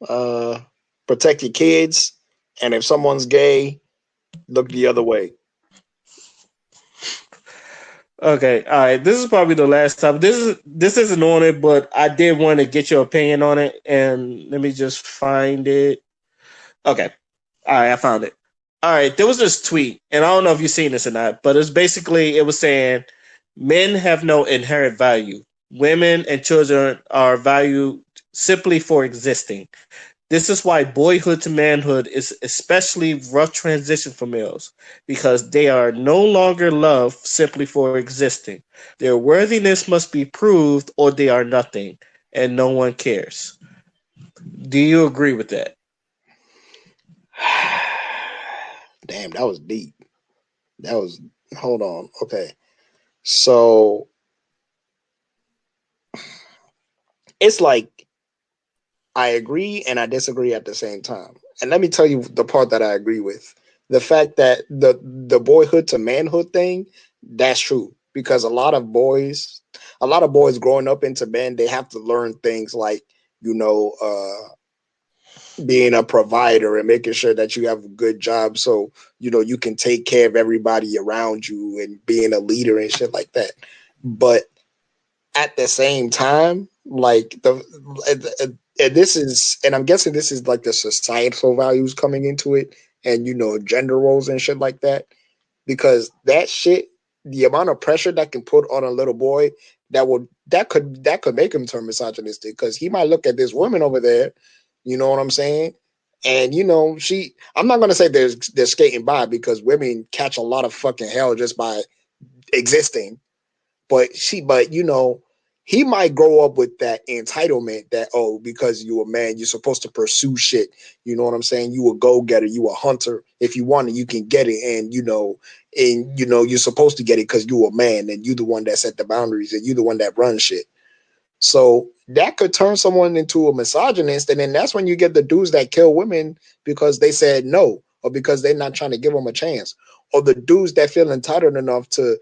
Uh, protect your kids, and if someone's gay, look the other way. Okay, all right. This is probably the last time. This isn't on it, but I did want to get your opinion on it, and let me just find it. Okay, all right, I found it. All right, there was this tweet, and I don't know if you've seen this or not, but it's basically it was saying men have no inherent value. Women and children are valued simply for existing. This is why boyhood to manhood is especially rough transition for males because they are no longer loved simply for existing. Their worthiness must be proved or they are nothing and no one cares. Do you agree with that? Damn, that was deep. That was hold on. Okay. So it's like I agree and I disagree at the same time. And let me tell you the part that I agree with. The fact that the boyhood to manhood thing, that's true. Because a lot of boys growing up into men, they have to learn things like, you know, being a provider and making sure that you have a good job so you can take care of everybody around you and being a leader and shit like that. But at the same time, like and this is, and I'm guessing this is like the societal values coming into it, and gender roles and shit like that, because that shit, the amount of pressure that can put on a little boy, that could make him turn misogynistic, because he might look at this woman over there, you know what I'm saying, and I'm not gonna say they're skating by, because women catch a lot of fucking hell just by existing, but he might grow up with that entitlement that, oh, because you a man, you're supposed to pursue shit. You know what I'm saying? You a go getter, you a hunter. If you want it, you can get it, and you're supposed to get it because you a man and you the one that set the boundaries and you the one that runs shit. So that could turn someone into a misogynist, and then that's when you get the dudes that kill women because they said no, or because they're not trying to give them a chance, or the dudes that feel entitled enough to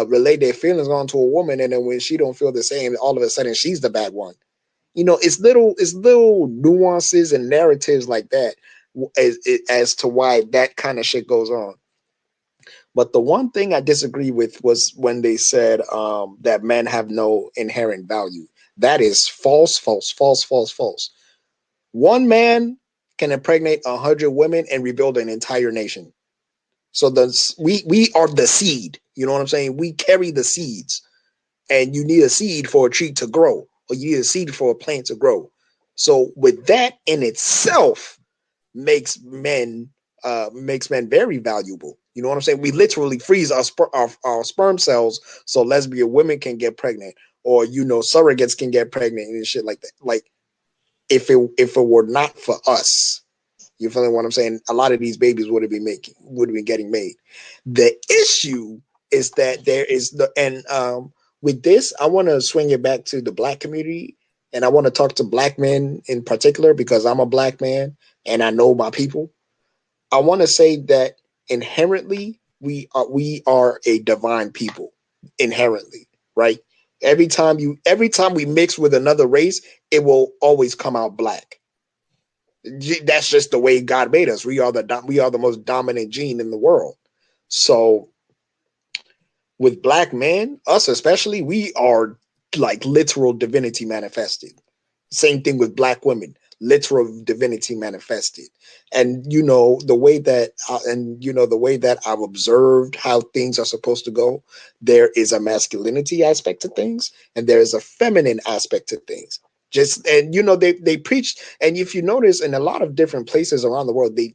relate their feelings onto a woman, and then when she don't feel the same, all of a sudden she's the bad one. It's little nuances and narratives like that, as to why that kind of shit goes on. But the one thing I disagree with was when they said that men have no inherent value. That is false, false, false, false, false. One man can impregnate 100 women and rebuild an entire nation. So we are the seed. You know what I'm saying? We carry the seeds, and you need a seed for a tree to grow, or you need a seed for a plant to grow. So with that in itself, makes men makes men very valuable. You know what I'm saying? We literally freeze our sperm cells so lesbian women can get pregnant, or surrogates can get pregnant and shit like that. Like, if it were not for us, you feeling what I'm saying? A lot of these babies would have been getting made. The issue is that there is the and with this, I want to swing it back to the black community, and I want to talk to black men in particular because I'm a black man and I know my people. I want to say that inherently we are a divine people, inherently, right? Every time we mix with another race, it will always come out black. That's just the way God made us. We are the most dominant gene in the world. So with black men, us especially, we are like literal divinity manifested. Same thing with black women, literal divinity manifested. And the way that I've observed how things are supposed to go, there is a masculinity aspect to things, and there is a feminine aspect to things. Just, and they preach, and if you notice, in a lot of different places around the world, they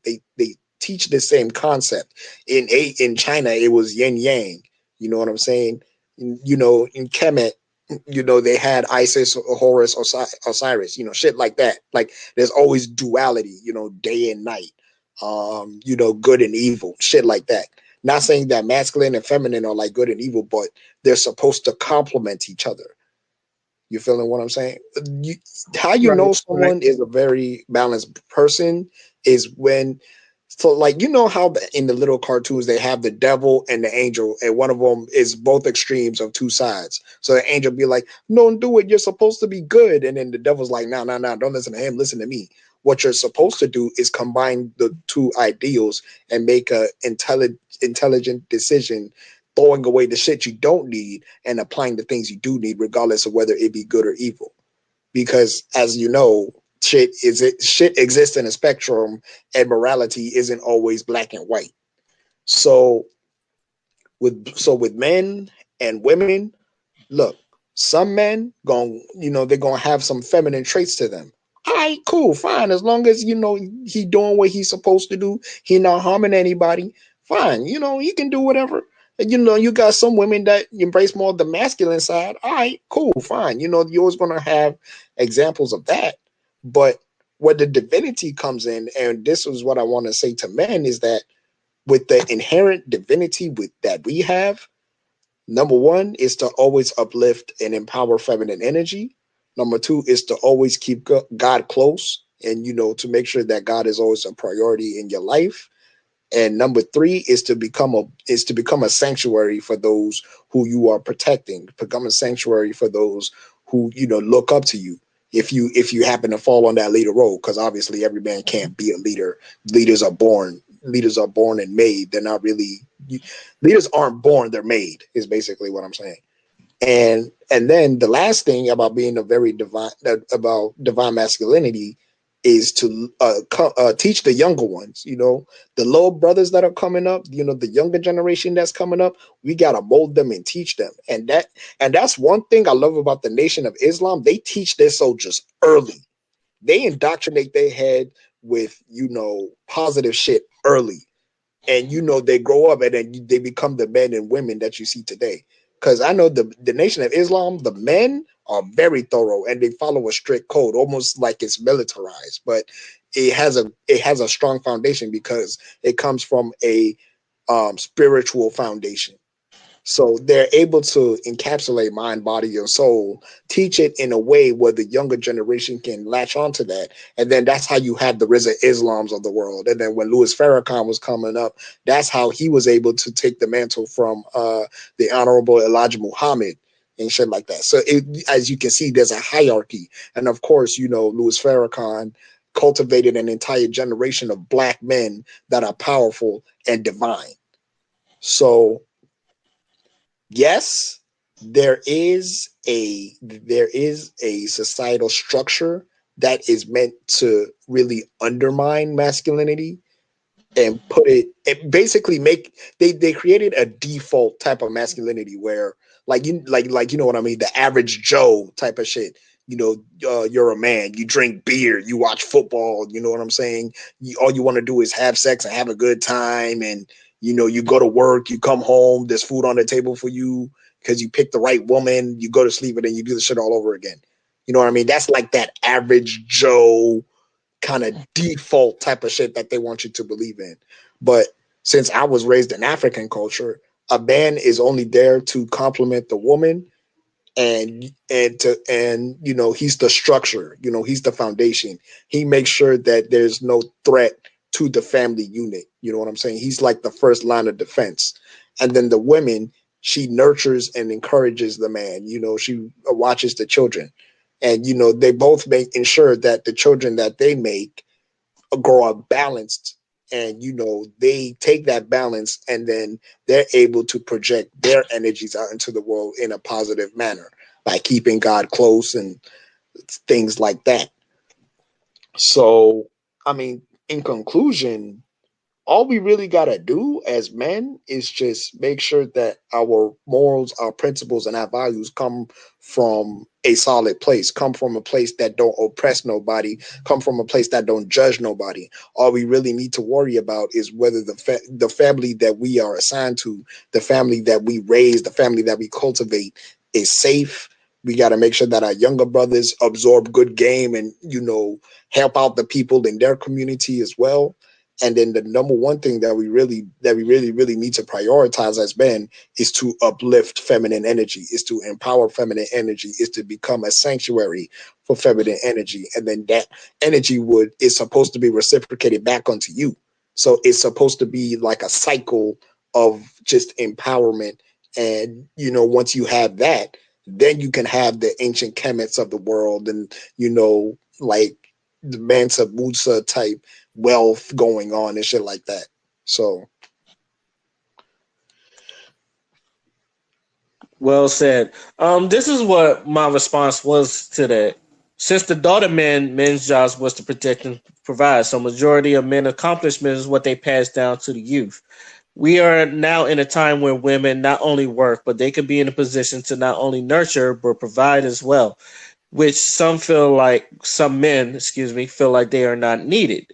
teach the same concept. In China, it was yin yang. You know what I'm saying? In Kemet, they had Isis, Horus, Osiris, shit like that. Like, there's always duality, day and night, good and evil, shit like that. Not saying that masculine and feminine are like good and evil, but they're supposed to complement each other. You feeling what I'm saying? How you Right, know right. someone is a very balanced person is when So, like, you know how in the little cartoons they have the devil and the angel, and one of them is both extremes of two sides. So the angel be like, "Don't do it. You're supposed to be good," and then the devil's like, "No, no, no. Don't listen to him. Listen to me. What you're supposed to do is combine the two ideals and make a intelligent decision, throwing away the shit you don't need and applying the things you do need, regardless of whether it be good or evil." Because, as you know, shit exists in a spectrum, and morality isn't always black and white. So with men and women, look, some men going, they're gonna have some feminine traits to them. All right, cool, fine. As long as he doing what he's supposed to do, he not harming anybody. Fine, he can do whatever. You got some women that embrace more of the masculine side. All right, cool, fine. You're always gonna have examples of that. But where the divinity comes in, and this is what I want to say to men, is that with the inherent divinity that we have, number one is to always uplift and empower feminine energy. Number two is to always keep God close, and to make sure that God is always a priority in your life. And number three is to become a sanctuary for those who you are protecting. Become a sanctuary for those who look up to you. If you happen to fall on that leader role, because obviously every man can't be a leader. Leaders are born. Leaders are born and made. They're not really leaders aren't born. They're made. Is basically what I'm saying. And then the last thing about being a very divine about divine masculinity is to teach the younger ones, the little brothers that are coming up, the younger generation that's coming up. We got to mold them and teach them. And that's one thing I love about the Nation of Islam. They teach their soldiers early. They indoctrinate their head with positive shit early, and they grow up and then they become the men and women that you see today. Because I know the Nation of Islam, the men are very thorough and they follow a strict code, almost like it's militarized. But it has a strong foundation because it comes from a spiritual foundation. So they're able to encapsulate mind, body, and soul, teach it in a way where the younger generation can latch onto that. And then that's how you have the Riza Islams of the world. And then when Louis Farrakhan was coming up, that's how he was able to take the mantle from the Honorable Elijah Muhammad and shit like that. So as you can see, there's a hierarchy. And of course, Louis Farrakhan cultivated an entire generation of black men that are powerful and divine. So yes, there is a societal structure that is meant to really undermine masculinity and it basically they created a default type of masculinity where you know what I mean, the average Joe type of shit. You're a man, you drink beer, you watch football, you know what I'm saying? All you want to do is have sex and have a good time, and you go to work, you come home, there's food on the table for you because you picked the right woman, you go to sleep, and then you do the shit all over again. You know what I mean? That's like that average Joe kind of default type of shit that they want you to believe in. But since I was raised in African culture, a man is only there to complement the woman, and he's the structure, he's the foundation. He makes sure that there's no threat to the family unit. You know what I'm saying? He's like the first line of defense. And then the women, she nurtures and encourages the man. She watches the children, and they both make ensure that the children that they make grow up balanced, and they take that balance and then they're able to project their energies out into the world in a positive manner by keeping God close and things like that. So, I mean, in conclusion, all we really got to do as men is just make sure that our morals, our principles, and our values come from a solid place, come from a place that don't oppress nobody, come from a place that don't judge nobody. All we really need to worry about is whether the family that we are assigned to, the family that we raise, the family that we cultivate is safe. We got to make sure that our younger brothers absorb good game and help out the people in their community as well. And then the number one thing that we really need to prioritize as men is to uplift feminine energy, is to empower feminine energy, is to become a sanctuary for feminine energy. And then that energy is supposed to be reciprocated back onto you. So it's supposed to be like a cycle of just empowerment. And, once you have that, then you can have the ancient Kemets of the world and, like the Mansa Musa type wealth going on and shit like that. So. Well said. This is what my response was to that. Since the daughter men's jobs was to protect and provide, so majority of men accomplishments is what they pass down to the youth. We are now in a time where women not only work, but they could be in a position to not only nurture but provide as well, which some men, excuse me, feel like they are not needed.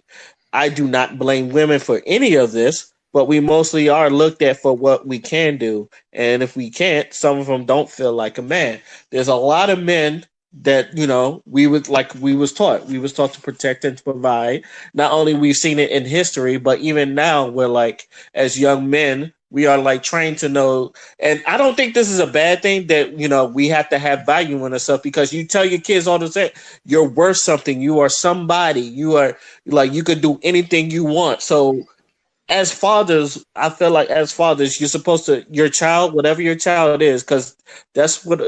I do not blame women for any of this, but we mostly are looked at for what we can do. And if we can't, some of them don't feel like a man. There's a lot of men that, we was taught. We was taught to protect and to provide. Not only we've seen it in history, but even now we're like, as young men, we are like trained to know. And I don't think this is a bad thing that, we have to have value in ourselves, because you tell your kids all the time, you're worth something. You are somebody. You are like, you could do anything you want. So as fathers, I feel like as fathers, you're supposed to, your child, whatever your child is, because that's what,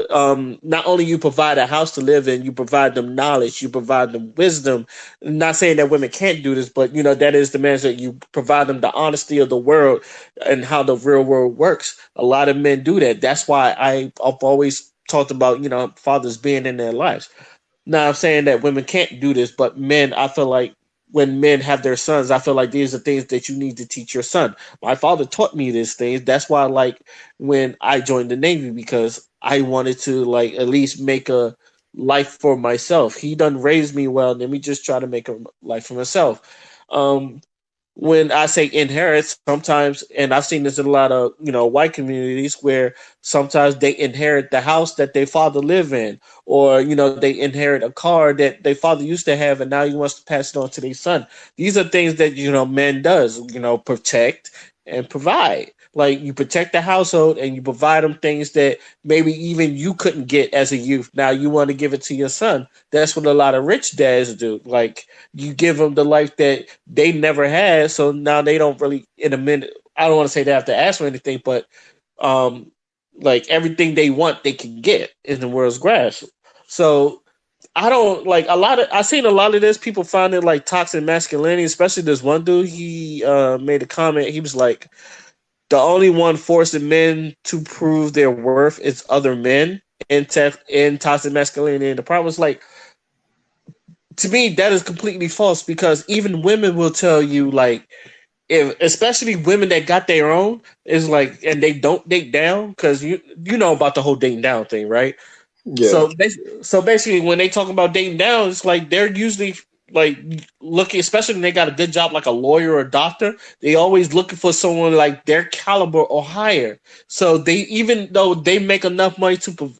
not only you provide a house to live in, you provide them knowledge, you provide them wisdom. I'm not saying that women can't do this, but that is the measure. You provide them the honesty of the world and how the real world works. A lot of men do that. That's why I've always talked about, fathers being in their lives. Now I'm saying that women can't do this, but men, I feel like when men have their sons, I feel like these are things that you need to teach your son. My father taught me these things. That's why, like, when I joined the Navy, because I wanted to, like, at least make a life for myself. He done raised me well. Let me just try to make a life for myself. Um, when I say inherit, sometimes, and I've seen this in a lot of, white communities, where sometimes they inherit the house that their father live in, or, they inherit a car that their father used to have, and now he wants to pass it on to their son. These are things that, men does, protect and provide. Like, you protect the household and you provide them things that maybe even you couldn't get as a youth. Now you want to give it to your son. That's what a lot of rich dads do. Like, you give them the life that they never had, so now they don't really, in a minute, I don't want to say they have to ask for anything, but like, everything they want they can get in the world's grasp. So I don't like I've seen a lot of this, people find it like toxic masculinity, especially this one dude. He made a comment. He was like, the only one forcing men to prove their worth is other men in toxic masculinity. And the problem is, like, to me, that is completely false, because even women will tell you, like, if, especially women that got their own, is like, and they don't date down, because you know about the whole dating down thing, right? Yeah. So basically, when they talk about dating down, it's like they're usually like looking, especially when they got a good job like a lawyer or a doctor, they always looking for someone like their caliber or higher. So they, even though they make enough money to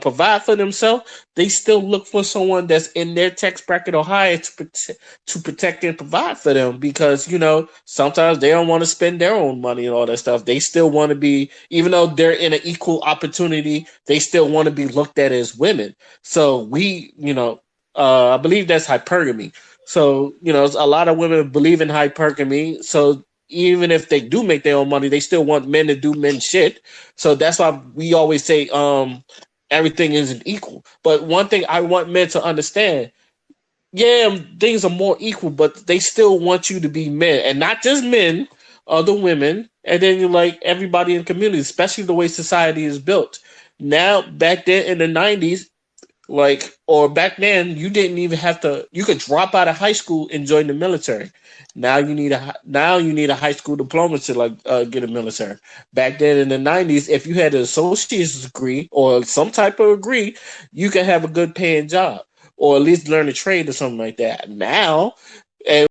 provide for themselves, they still look for someone that's in their tax bracket or higher to protect and provide for them, because sometimes they don't want to spend their own money and all that stuff. They still want to be, even though they're in an equal opportunity, they still want to be looked at as women. So I believe that's hypergamy. So, a lot of women believe in hypergamy. So even if they do make their own money, they still want men to do men shit. So that's why we always say everything isn't equal. But one thing I want men to understand, yeah, things are more equal, but they still want you to be men, and not just men, other women, and then you like everybody in the community, especially the way society is built. Now, back then in the 90s, or back then, you didn't even have to. You could drop out of high school and join the military. Now you need a high school diploma to get a military. Back then in the 90s, if you had an associate's degree or some type of degree, you could have a good paying job, or at least learn a trade or something like that. Now, and